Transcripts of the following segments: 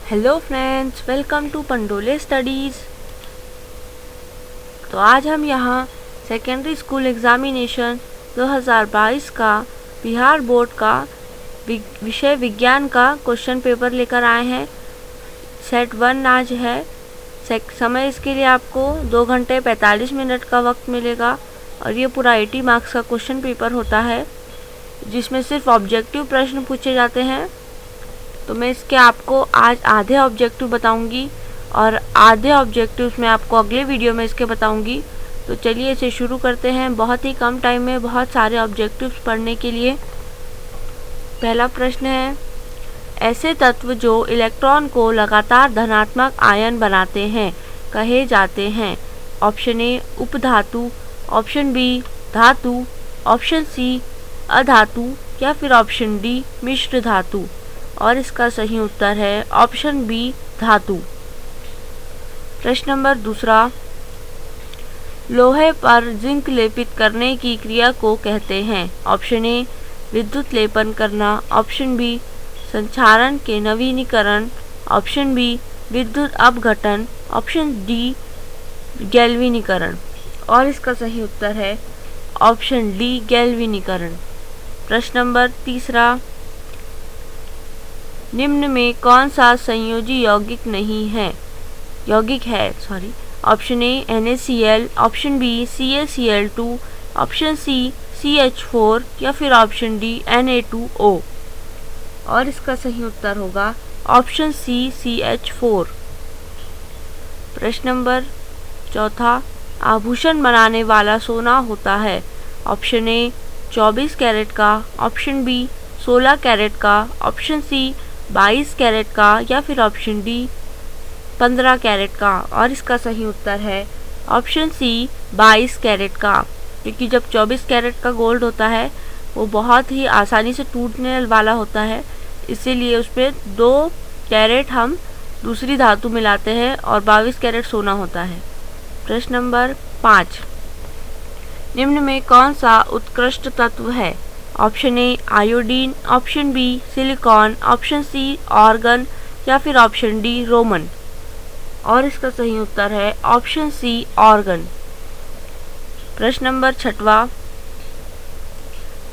Hello friends, welcome to Pandole studies. तो आज हम यहाँ सेकेंडरी स्कूल एग्ज़ामिनेशन 2022 का बिहार बोर्ड का विषय विज्ञान का क्वेश्चन पेपर लेकर आए हैं। सेट 1 आज है। समय इसके लिए आपको 2 घंटे 45 मिनट का वक्त मिलेगा और ये पूरा 80 मार्क्स का क्वेश्चन पेपर होता है, जिसमें सिर्फ ऑब्जेक्टिव प्रश्न पूछे जाते हैं। तो मैं इसके आपको आज आधे ऑब्जेक्टिव बताऊंगी और आधे ऑब्जेक्टिव्स मैं आपको अगले वीडियो में इसके बताऊंगी। तो चलिए इसे शुरू करते हैं। बहुत ही कम टाइम में बहुत सारे ऑब्जेक्टिव्स पढ़ने के लिए। पहला प्रश्न है, ऐसे तत्व जो इलेक्ट्रॉन को लगातार धनात्मक आयन बनाते हैं कहे जाते हैं। ऑप्शन ए उपधातु, ऑप्शन बी धातु, ऑप्शन सी अधातु या फिर ऑप्शन डी मिश्र धातु। और इसका सही उत्तर है ऑप्शन बी धातु। प्रश्न नंबर दूसरा, लोहे पर जिंक लेपित करने की क्रिया को कहते हैं। ऑप्शन ए विद्युत लेपन करना, ऑप्शन बी संचारण के नवीनीकरण, ऑप्शन बी विद्युत अपघटन, ऑप्शन डी गैल्वेनीकरण। और इसका सही उत्तर है ऑप्शन डी गैल्वेनीकरण। प्रश्न नंबर तीसरा, निम्न में कौन सा संयोजी यौगिक है। Option A NaCl, option B CaCl2, option C CH4 या फिर ऑप्शन डी Na2O। और इसका सही उत्तर होगा ऑप्शन सी CH4। प्रश्न नंबर चौथा, आभूषण बनाने वाला सोना होता है। ऑप्शन ए 24 कैरेट का, ऑप्शन बी 16 कैरेट का, ऑप्शन सी 22 कैरेट का या फिर ऑप्शन डी 15 कैरेट का। और इसका सही उत्तर है ऑप्शन सी 22 कैरेट का, क्योंकि जब 24 कैरेट का गोल्ड होता है वो बहुत ही आसानी से टूटने वाला होता है, इसीलिए उस पर 2 कैरेट हम दूसरी धातु मिलाते हैं और 22 कैरेट सोना होता है। प्रश्न नंबर 5, निम्न में कौन सा उत्कृष्ट तत्व है। Option A iodine, option B silicon, option C argon या फिर ऑप्शन डी रोमन। और इसका सही उत्तर है ऑप्शन सी आर्गन। प्रश्न नंबर 6,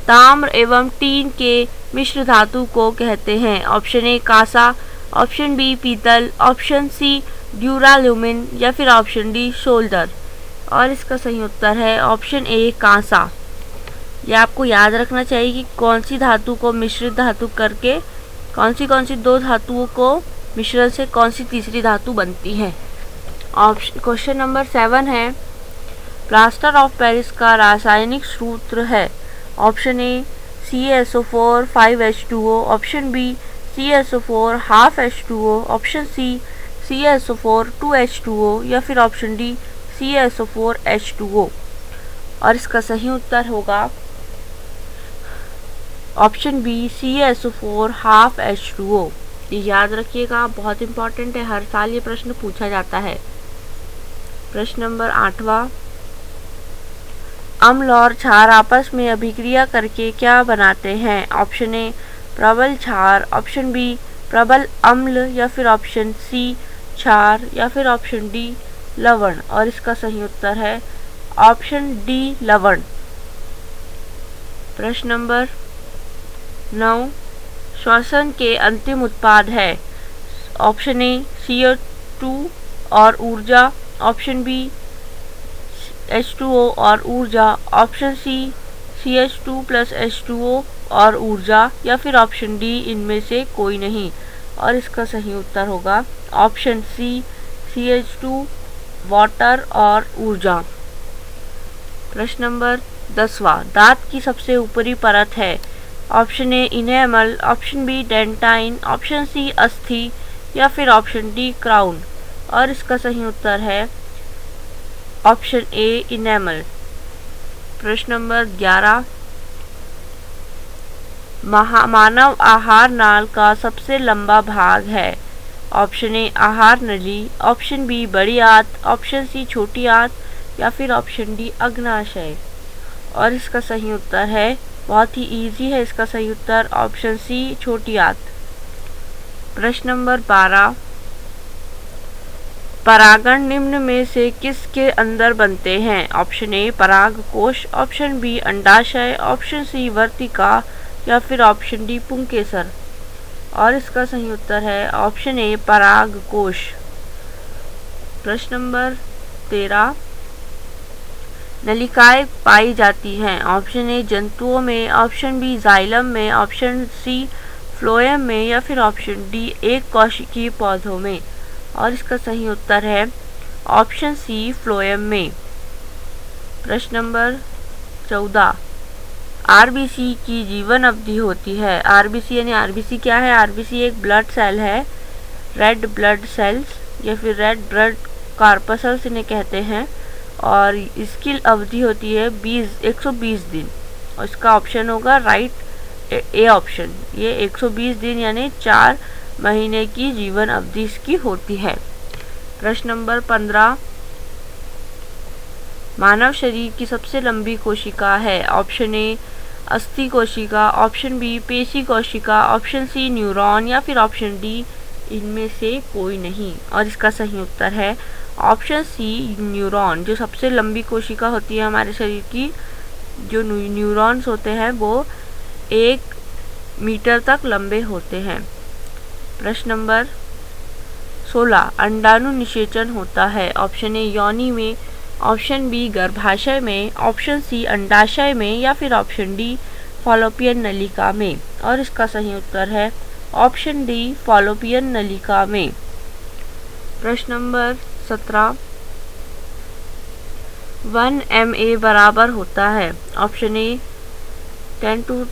ताम्र एवं टीन के मिश्र धातु को कहते हैं। ऑप्शन ए कांसा, ऑप्शन बी पीतल, ऑप्शन सी ड्यूराल्यूमिन या फिर ऑप्शन डी शोल्डर। और इसका सही उत्तर है ऑप्शन ए कांसा। यह आपको याद रखना चाहिए कि कौन सी धातु को मिश्रित धातु करके कौन सी 2 धातुओं को मिश्रण से कौन सी तीसरी धातु बनती है। क्वेश्चन नंबर 7 है, प्लास्टर ऑफ पेरिस का रासायनिक सूत्र है। Option A CaSO4 5H2O, option B CaSO4 half H2O, option C CaSO4 2H2O या फिर ऑप्शन डी CaSO4 H2O। और इसका सही उत्तर होगा option B CaSO4 half H2O। ये याद रखिएगा, बहुत इंपॉर्टेंट है, हर साल ये प्रश्न पूछा जाता है। प्रश्न नंबर 8, अम्ल और क्षार आपस में अभिक्रिया करके क्या बनाते हैं। ऑप्शन ए प्रबल क्षार, ऑप्शन बी प्रबल अम्ल या फिर ऑप्शन सी क्षार या फिर ऑप्शन डी लवण। और इसका सही उत्तर है ऑप्शन डी लवण। प्रश्न नंबर 9, श्वसन के अंतिम उत्पाद है। ऑप्शन ए CO2 और ऊर्जा, ऑप्शन बी H2O और ऊर्जा, ऑप्शन सी CH2 + H2O और ऊर्जा या फिर ऑप्शन डी इनमें से कोई नहीं। और इसका सही उत्तर होगा ऑप्शन सी CH2 वाटर और ऊर्जा। प्रश्न नंबर 10, दांत की सबसे ऊपरी परत है। Option A enamel, option B dentine, option C अस्थि या फिर ऑप्शन डी क्राउन। और इसका सही उत्तर है ऑप्शन ए इनेमल। प्रश्न नंबर 11, मानव आहार नाल का सबसे लंबा भाग है। ऑप्शन ए आहार नली, ऑप्शन बी बड़ी आंत, ऑप्शन सी छोटी आंत या फिर ऑप्शन डी अग्नाशय। और इसका सही उत्तर है, बहुत ही इजी है इसका सही उत्तर, ऑप्शन सी छोटी आंत। प्रश्न नंबर 12, परागण निम्न में से किसके अंदर बनते हैं? ऑप्शन ए परागकोश, ऑप्शन बी अंडाशय, ऑप्शन सी वर्तिका या फिर ऑप्शन डी पुंकेसर। और इसका सही उत्तर है ऑप्शन ए परागकोश। प्रश्न नंबर 13, नलिकाएं पाई जाती हैं? ऑप्शन ए जंतुओं में, ऑप्शन बी जाइलम में, ऑप्शन सी फ्लोएम में या फिर ऑप्शन डी एक कोशिकीय पौधों में। और इसका सही उत्तर है ऑप्शन सी फ्लोएम में। प्रश्न नंबर 14, आरबीसी की जीवन अवधि होती है? आरबीसी यानी आरबीसी क्या है? आरबीसी एक ब्लड सेल है, रेड ब्लड सेल्स या फिर रेड ब्लड कार्पसल्स इन्हें कहते हैं, और इसकी अवधि होती है 120 दिन। और इसका ऑप्शन होगा राइट ए ऑप्शन। ये 120 दिन यानी 4 महीने की जीवन अवधि इसकी होती है। प्रश्न नंबर 15, मानव शरीर की सबसे लंबी कोशिका है? ऑप्शन ए अस्थि कोशिका, ऑप्शन बी पेशी कोशिका, ऑप्शन सी न्यूरॉन या फिर ऑप्शन डी इनमें से कोई नहीं। और इसका सही उत्तर है ऑप्शन सी न्यूरॉन। जो सबसे लंबी कोशिका होती है हमारे शरीर की, जो न्यूरॉन्स होते हैं वो 1 मीटर तक लंबे होते हैं। प्रश्न नंबर 16, अंडाणु निषेचन होता है? ऑप्शन ए योनि में, ऑप्शन बी गर्भाशय में, ऑप्शन सी अंडाशय में या फिर ऑप्शन डी फॉलोपियन नलिका में। और इसका सही उत्तर है ऑप्शन डी फॉलोपियन नलिका में। प्रश्न नंबर 17, 1 MA बराबर होता है? Option A 10⁻³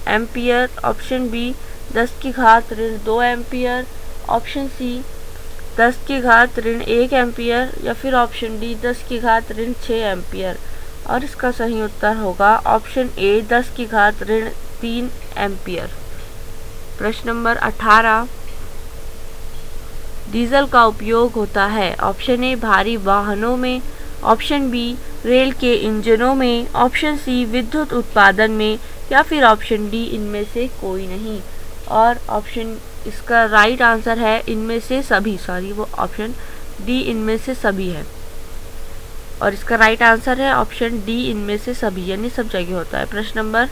ampere, option B 10⁻² ampere, option C 10⁻1 ampere या फिर ऑप्शन डी 10⁻6 एम्पियर। और इसका सही उत्तर होगा ऑप्शन ए 10⁻3 एम्पियर। प्रश्न नंबर 18, डीजल का उपयोग होता है? ऑप्शन ए भारी वाहनों में, ऑप्शन बी रेल के इंजनों में, ऑप्शन सी विद्युत उत्पादन में या फिर ऑप्शन डी इनमें से कोई नहीं। और ऑप्शन इसका राइट आंसर है इनमें से सभी, वो ऑप्शन डी इनमें से सभी है। और इसका राइट आंसर है ऑप्शन डी इनमें से सभी, यानी सब जगह होता है। प्रश्न नंबर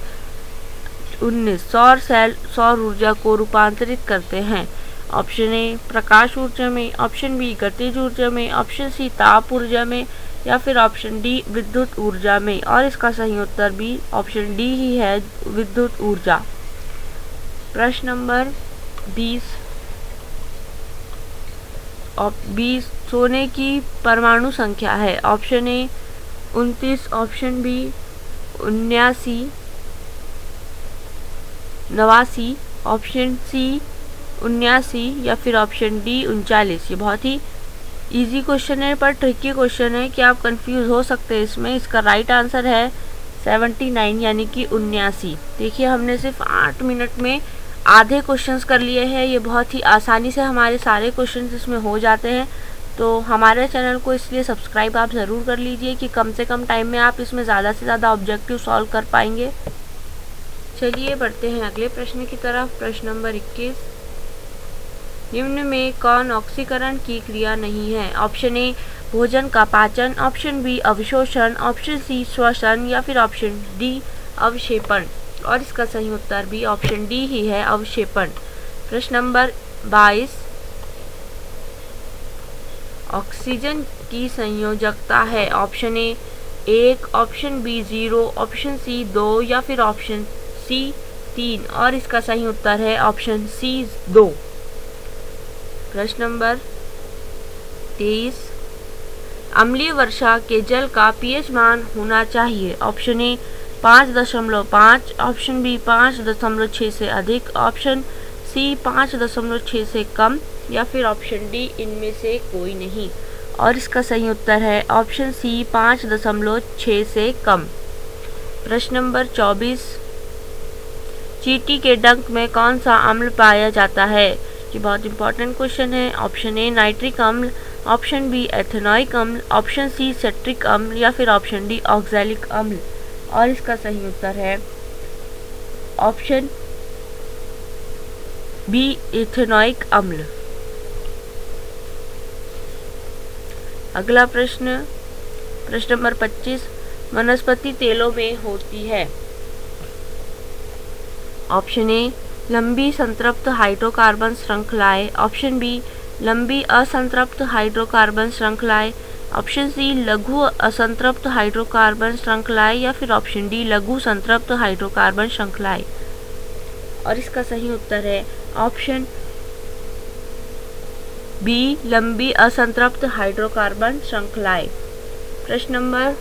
19, सौर सेल सौर ऊर्जा को रूपांतरित करते हैं? ऑप्शन ए प्रकाश ऊर्जा में, ऑप्शन बी गतिज ऊर्जा में, ऑप्शन सी ताप ऊर्जा में या फिर ऑप्शन डी विद्युत ऊर्जा में। और इसका सही उत्तर भी ऑप्शन डी ही है, विद्युत ऊर्जा। प्रश्न नंबर 20, सोने की परमाणु संख्या है? Option A 29, option B 89, option C 79 या फिर ऑप्शन डी 39। ये बहुत ही इजी क्वेश्चन है पर ट्रिकी क्वेश्चन है कि आप कंफ्यूज हो सकते हैं इसमें। इसका राइट आंसर है 79 यानी कि 79। देखिए हमने सिर्फ 8 मिनट में आधे क्वेश्चंस कर लिए हैं। ये बहुत ही आसानी से हमारे सारे क्वेश्चंस इसमें हो जाते हैं। तो हमारे चैनल को इसलिए सब्सक्राइब आप ज़रूर कर लीजिए कि कम से कम टाइम में आप इसमें ज़्यादा से ज़्यादा ऑब्जेक्टिव सॉल्व कर पाएंगे। चलिए बढ़ते हैं अगले प्रश्न की तरफ। प्रश्न नंबर 21, निम्न में कौन ऑक्सीकरण की क्रिया नहीं है? ऑप्शन ए भोजन का पाचन, ऑप्शन बी अवशोषण, ऑप्शन सी श्वसन या फिर ऑप्शन डी अवक्षेपण। और इसका सही उत्तर भी ऑप्शन डी ही है, अवक्षेपण। प्रश्न नंबर 22, ऑक्सीजन की संयोजकता है? Option A 1, option B 0, option C 2 या फिर ऑप्शन सी 3। और इसका सही उत्तर है ऑप्शन सी 2। प्रश्न नंबर 23, अम्लीय वर्षा के जल का पीएच मान होना चाहिए? ऑप्शन ए 5.5, ऑप्शन बी 5.6 से अधिक, ऑप्शन सी 5.6 से कम या फिर ऑप्शन डी इनमें से कोई नहीं। और इसका सही उत्तर है ऑप्शन सी 5.6 से कम। प्रश्न नंबर 24, चींटी के डंक में कौन सा अम्ल पाया जाता है? ये बहुत इंपॉर्टेंट क्वेश्चन है। ऑप्शन ए नाइट्रिक अम्ल, ऑप्शन बी एथेनॉइक अम्ल, ऑप्शन सी सिट्रिक अम्ल या फिर ऑप्शन डी ऑक्सैलिक अम्ल। और इसका सही उत्तर है ऑप्शन बी एथेनॉइक अम्ल। अगला प्रश्न, प्रश्न नंबर 25, वनस्पति तेलों में होती है। ऑप्शन ए लंबी संतृप्त हाइड्रोकार्बन श्रृंखलाएं, ऑप्शन बी लंबी असंतृप्त हाइड्रोकार्बन श्रृंखलाएं, ऑप्शन सी लघु असंतृप्त हाइड्रोकार्बन श्रृंखलाएं, या फिर ऑप्शन डी लघु संतृप्त हाइड्रोकार्बन श्रृंखलाएं। और इसका सही उत्तर है ऑप्शन बी लंबी असंतृप्त हाइड्रोकार्बन श्रृंखलाएं। प्रश्न नंबर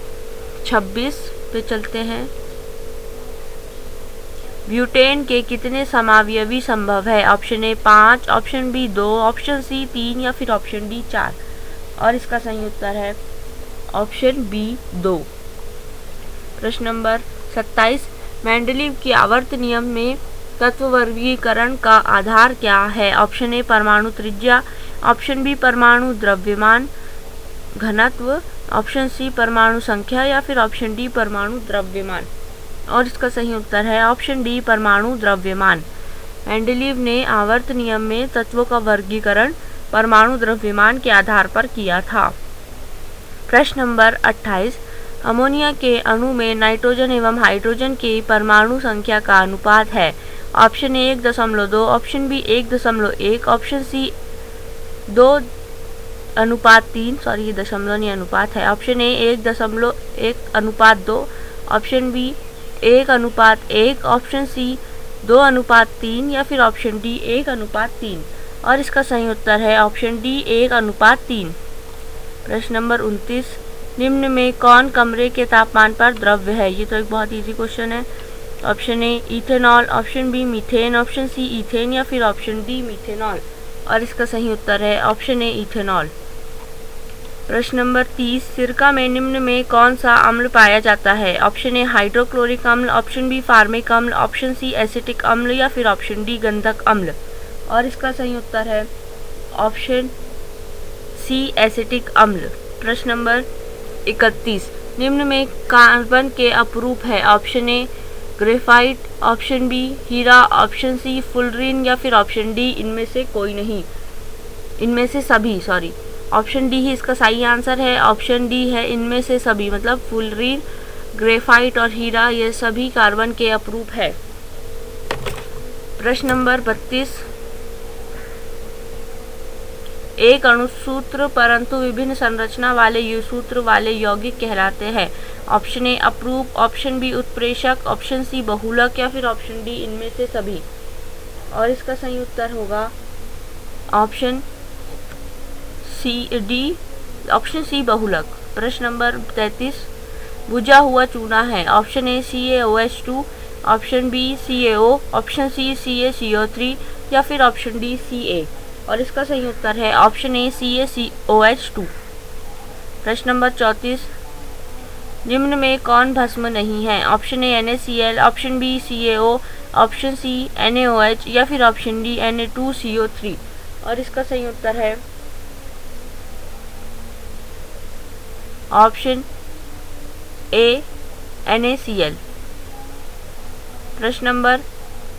26 पे चलते हैं। ब्यूटेन के कितने समावयवी संभव है? Option A 5, option B 2, option C 3, या फिर ऑप्शन डी 4। और इसका सही उत्तर है ऑप्शन बी 2। प्रश्न नंबर 27, मेंडलीव के आवर्त नियम में तत्व वर्गीकरण का आधार क्या है? ऑप्शन ए परमाणु त्रिज्या, ऑप्शन बी परमाणु द्रव्यमान घनत्व, ऑप्शन सी परमाणु संख्या, या फिर ऑप्शन डी परमाणु द्रव्यमान। और इसका सही उत्तर है ऑप्शन डी परमाणु द्रव्यमान। मेंडलीव ने आवर्त नियम में तत्वों का वर्गीकरण परमाणु द्रव्यमान के आधार पर किया था। प्रश्न नंबर 28, अमोनिया के अणु में नाइट्रोजन एवं हाइड्रोजन के परमाणु संख्या का अनुपात है। Option A 1.2, option B 1.1, option C 2:3, sorry ये दशमलव नहीं अनुपात है। Option A 1.1:2, option B 1:1, option C 2:3, या फिर ऑप्शन डी 1:3। और इसका सही उत्तर है ऑप्शन डी 1:3। प्रश्न नंबर 29, निम्न में कौन कमरे के तापमान पर द्रव्य है? ये तो एक बहुत इजी क्वेश्चन है। Option A ethanol, option B methane, option C ethane, या फिर ऑप्शन डी मीथेनॉल। और इसका सही उत्तर है ऑप्शन ए इथेनॉल। प्रश्न नंबर 30, सिरका में निम्न में कौन सा अम्ल पाया जाता है? ऑप्शन ए हाइड्रोक्लोरिक अम्ल, ऑप्शन बी फार्मिक अम्ल, ऑप्शन सी एसिटिक अम्ल, या फिर ऑप्शन डी गंधक अम्ल। और इसका सही उत्तर है ऑप्शन सी एसिटिक अम्ल। प्रश्न नंबर 31, निम्न में कार्बन के अपरूप है? Option A graphite, option B हीरा, ऑप्शन सी फुलरीन, या फिर ऑप्शन डी इनमें से कोई नहीं, इनमें से सभी, सॉरी ऑप्शन डी ही इसका सही आंसर है। ऑप्शन डी है इनमें से सभी, मतलब फुलरीन, ग्रेफाइट और हीरा ये सभी कार्बन के अपरूप है। प्रश्न नंबर 32, एक अणुसूत्र परंतु विभिन्न संरचना वाले सूत्र वाले यौगिक कहलाते हैं। ऑप्शन ए अपरूप, ऑप्शन बी उत्प्रेषक, ऑप्शन सी बहुलक, या फिर ऑप्शन डी इनमें से सभी। और इसका सही उत्तर होगा ऑप्शन डी, ऑप्शन सी बहुलक। प्रश्न नंबर 33, बुझा हुआ चूना है। Option A CaOH2, option B CaO, option C CaCO3, या फिर ऑप्शन डी Ca। और इसका सही उत्तर है ऑप्शन ए CaCOH2। प्रश्न नंबर 34, निम्न में कौन भस्म नहीं है? Option A NaCl, option B CaO, option C NaOH, या फिर ऑप्शन डी Na2CO3। और इसका सही उत्तर है ऑप्शन ए NaCl। प्रश्न नंबर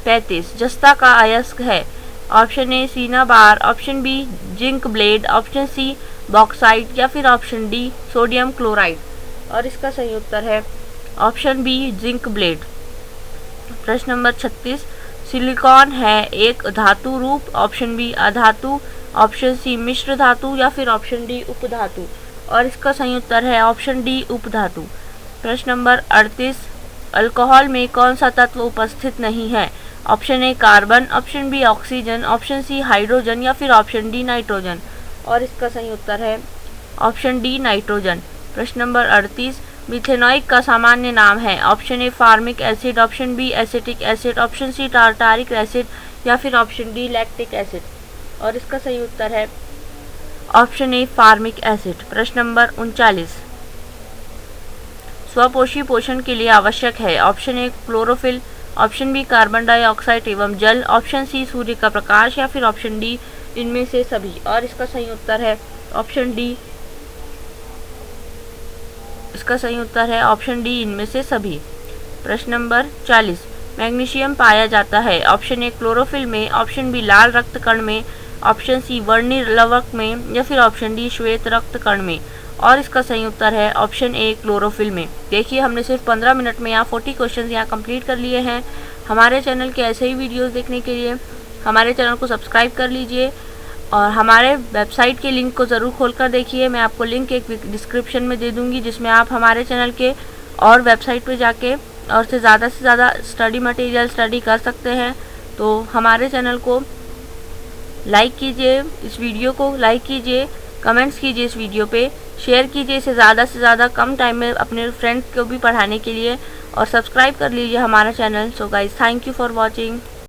35, जस्ता का अयस्क है। Option A cinnabar, option B zinc blende, option C bauxite, या फिर ऑप्शन डी सोडियम क्लोराइड। और इसका सही उत्तर है ऑप्शन बी जिंक ब्लेड। प्रश्न नंबर 36, सिलिकॉन है एक धातु रूप? ऑप्शन बी अधातु, ऑप्शन सी मिश्र धातु, या फिर ऑप्शन डी उपधातु। और इसका सही उत्तर है ऑप्शन डी उपधातु। प्रश्न नंबर 38, अल्कोहल में कौन सा तत्व उपस्थित नहीं है? Option A carbon, option B oxygen, option C hydrogen, या फिर ऑप्शन डी नाइट्रोजन। और इसका सही उत्तर है ऑप्शन डी नाइट्रोजन। प्रश्न नंबर 38, मिथेनॉइक का सामान्य नाम है? Option A formic acid, option B acetic acid, option C tartaric acid, या फिर ऑप्शन डी लैक्टिक एसिड। और इसका सही उत्तर है ऑप्शन ए फार्मिक एसिड। प्रश्न नंबर 39, स्वपोषी पोषण के लिए आवश्यक है? Option A chlorophyll, option B carbon dioxide एवं जल, ऑप्शन सी सूर्य का प्रकाश, या फिर ऑप्शन डी इनमें से सभी। और इसका सही उत्तर है ऑप्शन डी, इसका सही उत्तर है ऑप्शन डी इनमें से सभी। प्रश्न नंबर 40, मैग्नीशियम पाया जाता है? ऑप्शन ए क्लोरोफिल में, ऑप्शन बी लाल रक्त कण में, ऑप्शन सी वर्णी लवक में, या फिर ऑप्शन डी श्वेत रक्त कण में। और इसका सही उत्तर है ऑप्शन ए क्लोरोफिल में। देखिए हमने सिर्फ 15 मिनट में यहाँ 40 क्वेश्चन यहाँ कंप्लीट कर लिए हैं। हमारे चैनल के ऐसे ही वीडियोस देखने के लिए हमारे चैनल को सब्सक्राइब कर लीजिए और हमारे वेबसाइट के लिंक को ज़रूर खोलकर देखिए। मैं आपको लिंक एक डिस्क्रिप्शन में दे दूँगी, जिसमें आप हमारे चैनल के और वेबसाइट पर जाके और से ज़्यादा स्टडी मटेरियल स्टडी कर सकते हैं। तो हमारे चैनल को लाइक कीजिए, इस वीडियो को लाइक कीजिए, कमेंट्स कीजिए इस वीडियो पे, शेयर कीजिए इसे ज़्यादा से ज़्यादा कम टाइम में अपने फ्रेंड्स को भी पढ़ाने के लिए, और सब्सक्राइब कर लीजिए हमारा channel. So guys, thank you for watching.